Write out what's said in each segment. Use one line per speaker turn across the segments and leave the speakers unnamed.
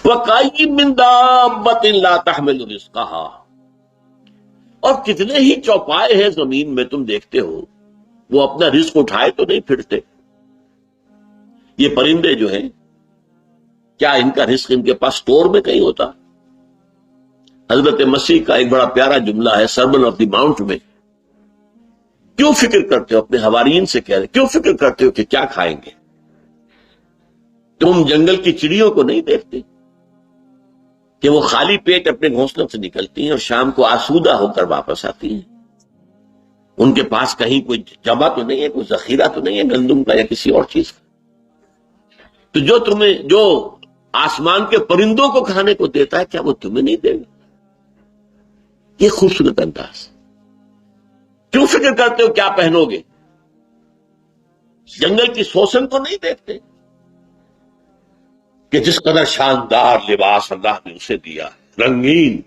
وَكَأَيِّن مِّن دَابَّةٍ لَا تَحْمِلُ رِزْقَهَا، اور کتنے ہی چوپائے ہیں زمین میں تم دیکھتے ہو وہ اپنا رزق اٹھائے تو نہیں پھرتے. یہ پرندے جو ہیں کیا ان کا رزق ان کے پاس سٹور میں کہیں ہوتا؟ حضرت مسیح کا ایک بڑا پیارا جملہ ہے سرمن آف دی ماؤنٹ میں. کیوں فکر کرتے ہو، اپنے حواریین سے کہہ رہے کیوں فکر کرتے ہو کہ کیا کھائیں گے؟ تم جنگل کی چڑیوں کو نہیں دیکھتے کہ وہ خالی پیٹ اپنے گھونسلوں سے نکلتی ہیں اور شام کو آسودہ ہو کر واپس آتی ہیں؟ ان کے پاس کہیں کوئی جمع تو نہیں ہے، کوئی ذخیرہ تو نہیں ہے گندم کا یا کسی اور چیز کا. تو جو آسمان کے پرندوں کو کھانے کو دیتا ہے کیا وہ تمہیں نہیں دے گا؟ یہ خوبصورت انداز. کیوں فکر کرتے ہو کیا پہنو گے؟ جنگل کی سوسن کو نہیں دیکھتے کہ جس قدر شاندار لباس اللہ نے اسے دیا، رنگین.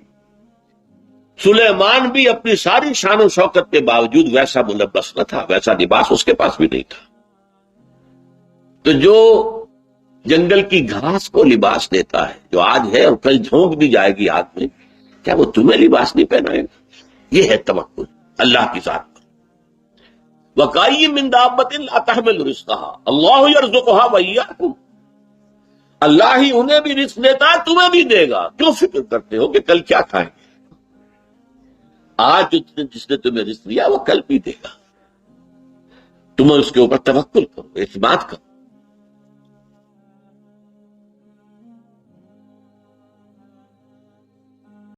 سلیمان بھی اپنی ساری شان و شوکت کے باوجود ویسا ملبس نہ تھا، ویسا لباس اس کے پاس بھی نہیں تھا. تو جو جنگل کی گھاس کو لباس دیتا ہے، جو آج ہے اور کل جھونک دی جائے گی آگ میں، کیا وہ تمہیں لباس نہیں پہنائے گا؟ یہ ہے توکل اللہ کی ذات پر. وَكَأَيِّن مِّن دَابَّةٍ لَا تَحْمِلُ رِزْقَهَا اللَّهُ يَرْزُقُهَا وَإِيَّاكُمْ، اللہ ہی انہیں بھی رزق دیتا ہے تمہیں بھی دے گا. کیوں فکر کرتے ہو کہ کل کیا کھائیں گے؟ آج جس نے تمہیں رزق دیا وہ کل بھی دے گا. تم اس کے اوپر توکل کرو، اعتماد کرو.